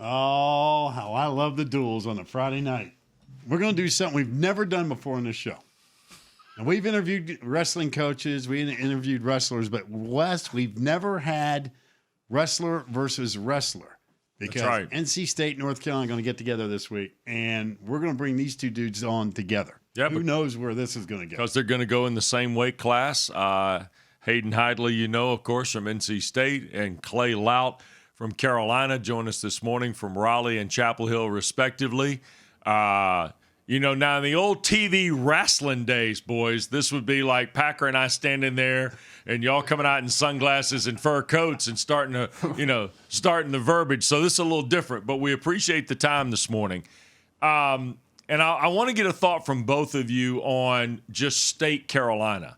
Oh, how I love the duels on a Friday night. We're going to do something we've never done before on this show. And we've interviewed wrestling coaches, we interviewed wrestlers, but Wes, we've never had wrestler versus wrestler. Because That's right. NC State and North Carolina are going to get together this week, and we're going to bring these two dudes on together. Yeah, Who knows where this is going to go? Because they're going to go in the same weight class. Hayden Hidlay, of course, from NC State, and Clay Lautt from Carolina join us this morning from Raleigh and Chapel Hill, respectively. Now in the old TV wrestling days, boys, this would be like Packer and I standing there and y'all coming out in sunglasses and fur coats and starting the verbiage. So this is a little different, but we appreciate the time this morning. And I want to get a thought from both of you on just State Carolina,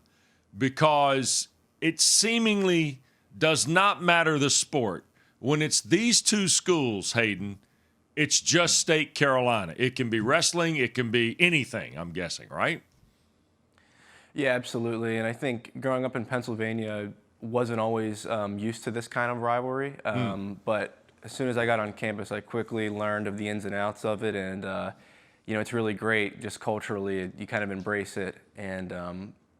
because it seemingly does not matter the sport. When it's these two schools, Hayden, it's just State Carolina. It can be wrestling. It can be anything, I'm guessing, right? Yeah, absolutely. And I think growing up in Pennsylvania, wasn't always used to this kind of rivalry. But as soon as I got on campus, I quickly learned of the ins and outs of it. And, it's really great just culturally. You kind of embrace it. And,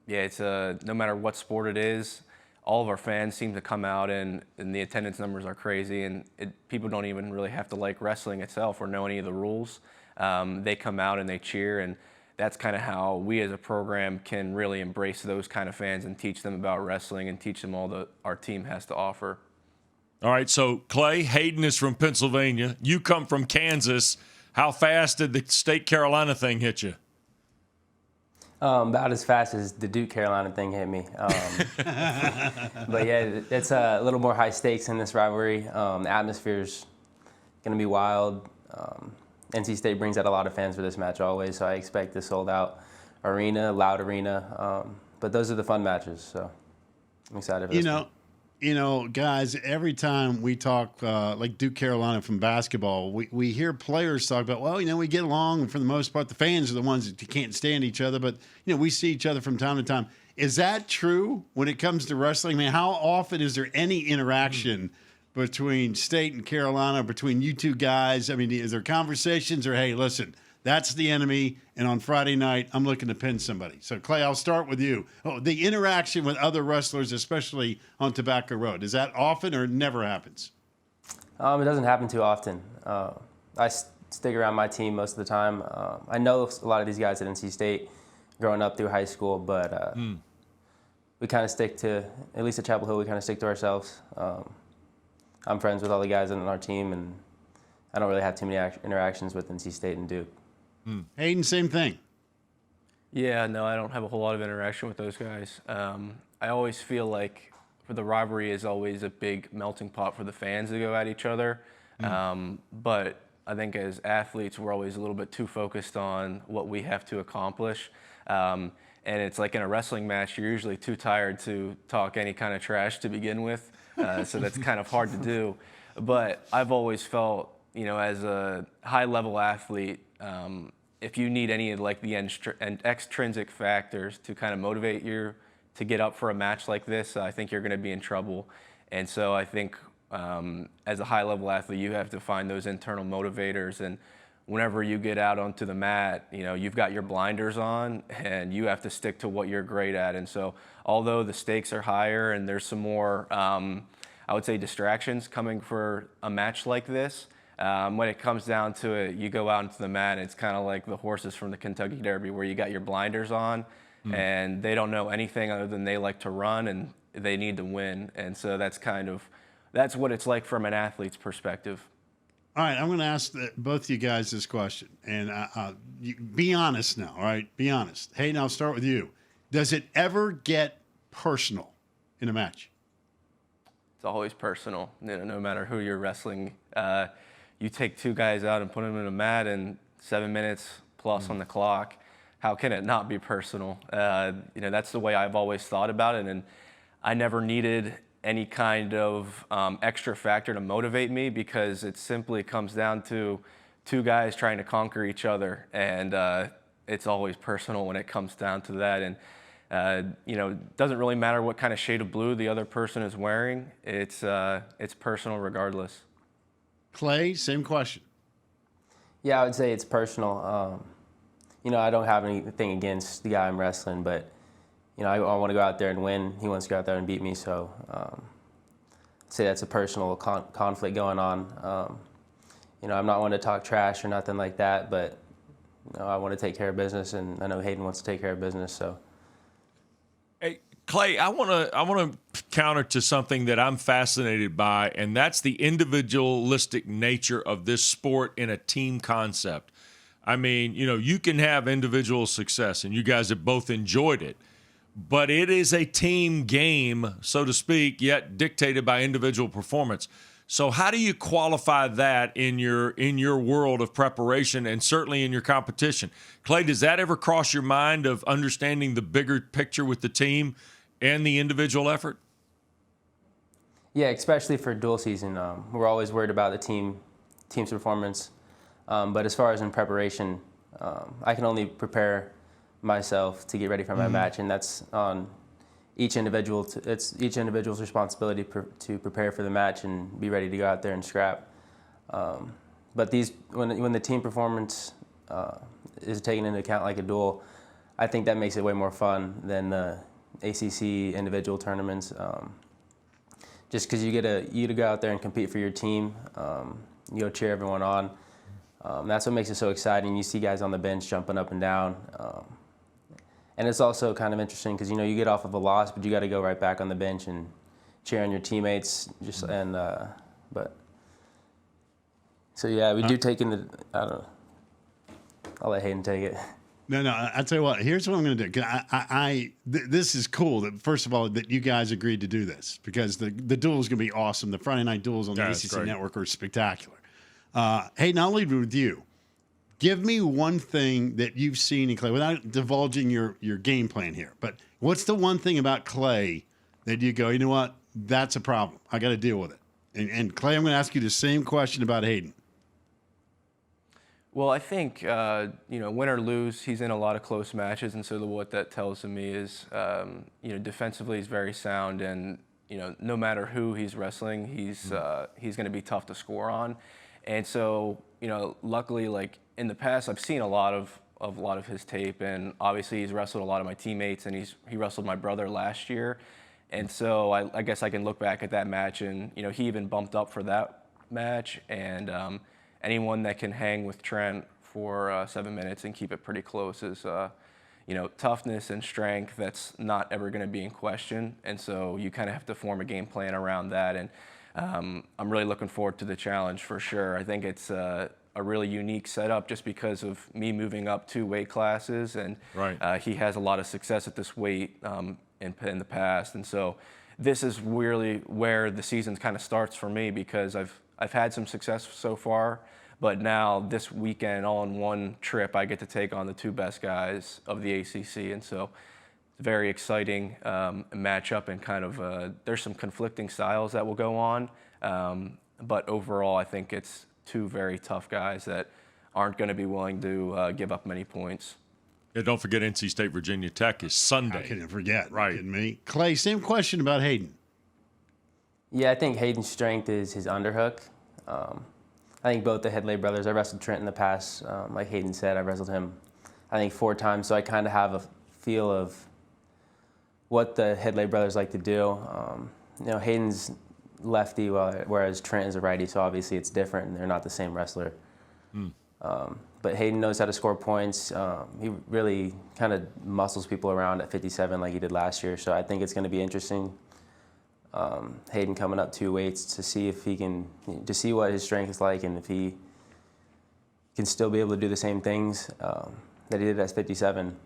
it's no matter what sport it is, all of our fans seem to come out, and the attendance numbers are crazy, and people don't even really have to like wrestling itself or know any of the rules. They come out and they cheer, and that's kind of how we as a program can really embrace those kind of fans and teach them about wrestling and teach them all that our team has to offer. All right, so Clay, Hayden is from Pennsylvania. You come from Kansas. How fast did the State Carolina thing hit you? About as fast as the Duke Carolina thing hit me. But yeah, it's a little more high stakes in this rivalry. The atmosphere's going to be wild. NC State brings out a lot of fans for this match always, so I expect a sold-out arena, loud arena. But those are the fun matches, so I'm excited for this one. Guys, every time we talk like Duke Carolina from basketball, we hear players talk about, we get along, and for the most part, the fans are the ones that can't stand each other, but, we see each other from time to time. Is that true when it comes to wrestling? I mean, how often is there any interaction between State and Carolina, between you two guys? I mean, is there conversations or, hey, listen, that's the enemy, and on Friday night, I'm looking to pin somebody. So, Clay, I'll start with you. The interaction with other wrestlers, especially on Tobacco Road, is that often or never happens? It doesn't happen too often. I stick around my team most of the time. I know a lot of these guys at NC State growing up through high school, but we kind of stick to, at least at Chapel Hill, we kind of stick to ourselves. I'm friends with all the guys on our team, and I don't really have too many interactions with NC State and Duke. Hayden, same thing. Yeah, no, I don't have a whole lot of interaction with those guys. I always feel like the rivalry is always a big melting pot for the fans to go at each other. But I think as athletes, we're always a little bit too focused on what we have to accomplish. And it's like in a wrestling match, you're usually too tired to talk any kind of trash to begin with. So that's kind of hard to do. But I've always felt, as a high-level athlete, if you need any of like the extrinsic factors to kind of motivate you to get up for a match like this, I think you're going to be in trouble. And so I think as a high-level athlete, you have to find those internal motivators. And whenever you get out onto the mat, you've got your blinders on and you have to stick to what you're great at. And so although the stakes are higher and there's some more, I would say, distractions coming for a match like this, when it comes down to it, you go out into the mat, and it's kind of like the horses from the Kentucky Derby where you got your blinders on and they don't know anything other than they like to run and they need to win. And so that's what it's like from an athlete's perspective. All right, I'm going to ask both of you guys this question, and be honest now, all right? Be honest. Hayden, I'll start with you. Does it ever get personal in a match? It's always personal, no matter who you're wrestling. You take two guys out and put them in a mat and 7 minutes plus on the clock. How can it not be personal? That's the way I've always thought about it, and I never needed any kind of extra factor to motivate me, because it simply comes down to two guys trying to conquer each other, and it's always personal when it comes down to that. And it doesn't really matter what kind of shade of blue the other person is wearing. It's personal regardless. Clay, same question. Yeah, I would say it's personal. I don't have anything against the guy I'm wrestling, but I want to go out there and win. He wants to go out there and beat me, so I'd say that's a personal conflict going on. I'm not one to talk trash or nothing like that, but I want to take care of business, and I know Hayden wants to take care of business. So, hey, Clay, I want to counter to something that I'm fascinated by, and that's the individualistic nature of this sport in a team concept. I mean, you can have individual success, and you guys have both enjoyed it, but it is a team game, so to speak, yet dictated by individual performance. So how do you qualify that in your world of preparation and certainly in your competition? Clay, does that ever cross your mind of understanding the bigger picture with the team and the individual effort? yeah, especially for dual season, we're always worried about the team's performance. But as far as in preparation, I can only prepare myself to get ready for my match, and that's on each individual. It's each individual's responsibility to prepare for the match and be ready to go out there and scrap. But when the team performance is taken into account like a duel, I think that makes it way more fun than the ACC individual tournaments. Just because you get to go out there and compete for your team, you go cheer everyone on. That's what makes it so exciting. You see guys on the bench jumping up and down. And it's also kind of interesting because, you get off of a loss, but you got to go right back on the bench and cheer on your teammates. So yeah, we do take into, I don't know. I'll let Hayden take it. No, I tell you what. Here's what I'm going to do. This is cool. That first of all, that you guys agreed to do this because the duel is going to be awesome. The Friday night duels on the ACC Network are spectacular. Hayden, I'll leave it with you. Give me one thing that you've seen in Clay without divulging your game plan here. But what's the one thing about Clay that you go, you know what? That's a problem. I got to deal with it. And Clay, I'm going to ask you the same question about Hayden. Well, I think, win or lose, he's in a lot of close matches, and so what that tells me is, defensively he's very sound, and, no matter who he's wrestling, he's going to be tough to score on. And so, luckily, like in the past, I've seen a lot of his tape, and obviously he's wrestled a lot of my teammates, and he wrestled my brother last year. And so I guess I can look back at that match, and, he even bumped up for that match, and anyone that can hang with Trent for 7 minutes and keep it pretty close is, toughness and strength that's not ever going to be in question. And so you kind of have to form a game plan around that. And I'm really looking forward to the challenge for sure. I think it's a really unique setup just because of me moving up 2 weight classes. And he has a lot of success at this weight in the past. And so this is really where the season kind of starts for me because I've had some success so far, but now this weekend, all in one trip, I get to take on the 2 best guys of the ACC, and so it's a very exciting matchup. And kind of there's some conflicting styles that will go on, but overall, I think it's 2 very tough guys that aren't going to be willing to give up many points. Yeah, don't forget NC State Virginia Tech is Sunday. I couldn't forget. Right. Are you kidding me? Clay, same question about Hayden. Yeah, I think Hayden's strength is his underhook. I think both the Hidlay brothers, I wrestled Trent in the past. Like Hayden said, I wrestled him, I think 4 times, so I kind of have a feel of what the Hidlay brothers like to do. Hayden's lefty, whereas Trent is a righty, so obviously it's different, and they're not the same wrestler. But Hayden knows how to score points. He really kind of muscles people around at 57 like he did last year, so I think it's going to be interesting. Hayden coming up 2 weights to see if he can, to see what his strength is like and if he can still be able to do the same things that he did at 57.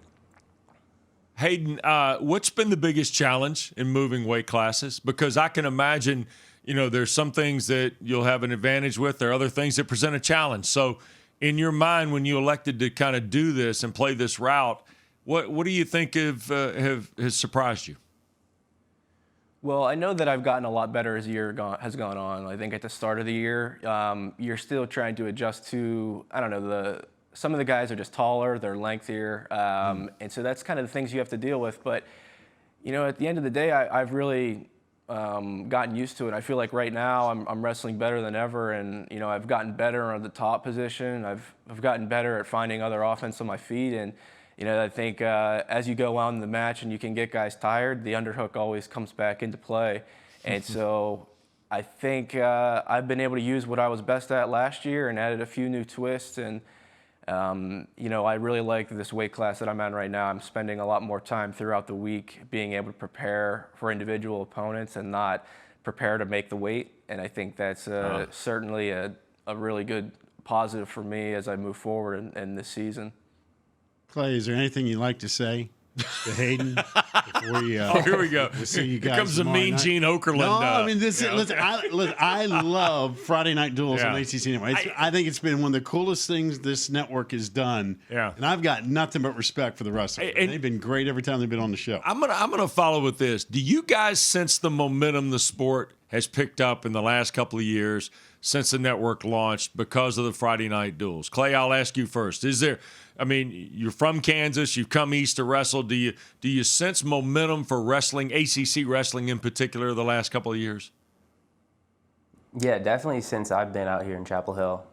Hayden, what's been the biggest challenge in moving weight classes? Because I can imagine, there's some things that you'll have an advantage with. There are other things that present a challenge. So in your mind, when you elected to kind of do this and play this route, what do you think has surprised you? Well, I know that I've gotten a lot better as the year has gone on. I think at the start of the year, you're still trying to adjust to, some of the guys are just taller, they're lengthier, and so that's kind of the things you have to deal with. But, at the end of the day, I've really gotten used to it. I feel like right now I'm wrestling better than ever, and I've gotten better on the top position. I've gotten better at finding other offense on my feet, and I think as you go on in the match and you can get guys tired, the underhook always comes back into play, and so I think I've been able to use what I was best at last year and added a few new twists, and I really like this weight class that I'm at right now. I'm spending a lot more time throughout the week being able to prepare for individual opponents and not prepare to make the weight. And I think that's certainly a really good positive for me as I move forward in this season. Clay, is there anything you'd like to say to Hayden before we, here we go. We'll see you guys Here comes the mean night? Gene Okerlund. No, I mean listen, I love Friday Night Duels on ACC Network. I think it's been one of the coolest things this network has done. Yeah. And I've got nothing but respect for the wrestlers. And they've been great every time they've been on the show. I'm gonna follow with this. Do you guys sense the momentum the sport has picked up in the last couple of years since the network launched because of the Friday Night Duels? Clay, I'll ask you first. Is there? I mean, you're from Kansas. You've come east to wrestle. Do you sense momentum for wrestling, ACC wrestling in particular, the last couple of years? Yeah, definitely since I've been out here in Chapel Hill.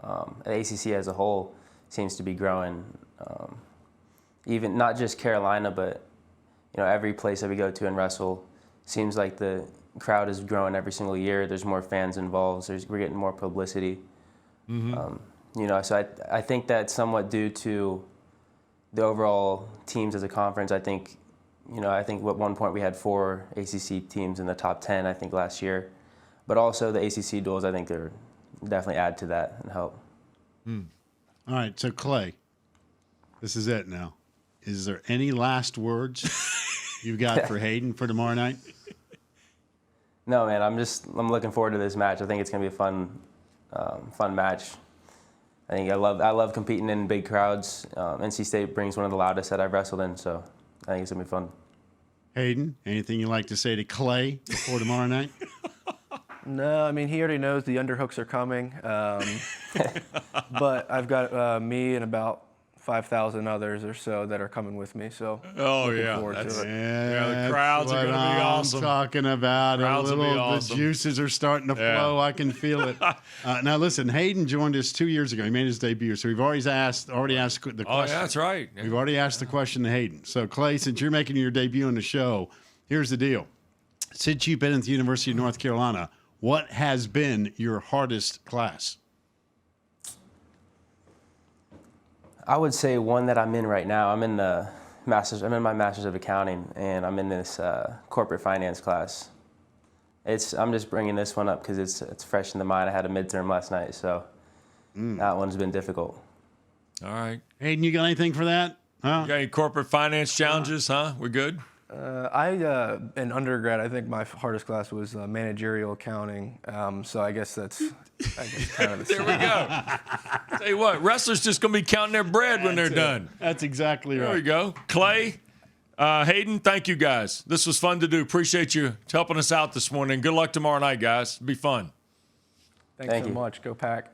The ACC as a whole seems to be growing. Even not just Carolina, but every place that we go to and wrestle seems like the crowd is growing every single year. There's more fans involved. We're getting more publicity. Mm-hmm. So I think that's somewhat due to the overall teams as a conference. I think at one point we had 4 ACC teams in the top 10, I think, last year. But also the ACC duels, I think they're definitely add to that and help. All right, so Clay, this is it now. Is there any last words you've got for Hayden for tomorrow night? No, man. I'm looking forward to this match. I think it's gonna be a fun match. I think I love competing in big crowds. NC State brings one of the loudest that I've wrestled in, so I think it's gonna be fun. Hayden, anything you'd like to say to Clay before tomorrow night? No, I mean, he already knows the underhooks are coming, but I've got me and about 5,000 others or so that are coming with me. So looking forward to it. Yeah, the crowds are going to be awesome. I'm talking about Crowds will be awesome. The juices are starting to flow. I can feel it. Now listen, Hayden joined us 2 years ago. He made his debut, so we've already asked the question. Oh, yeah, that's right. We've already asked the question to Hayden. So Clay, since you're making your debut on the show, here's the deal. Since you've been at the University of North Carolina, what has been your hardest class? I would say one that I'm in right now. I'm in my Master's of Accounting, and I'm in this corporate finance class. I'm just bringing this one up because it's fresh in the mind. I had a midterm last night, so that one's been difficult. All right. Hayden, you got anything for that? Huh? You got any corporate finance challenges, huh? We're good? In undergrad, I think my hardest class was managerial accounting. So I guess that's kind of the There we go. Tell you what, wrestlers just going to be counting their bread when they're done. That's exactly right. There we go. Clay, Hayden, thank you guys. This was fun to do. Appreciate you helping us out this morning. Good luck tomorrow night, guys. It'll be fun. Thanks so much. Go Pack.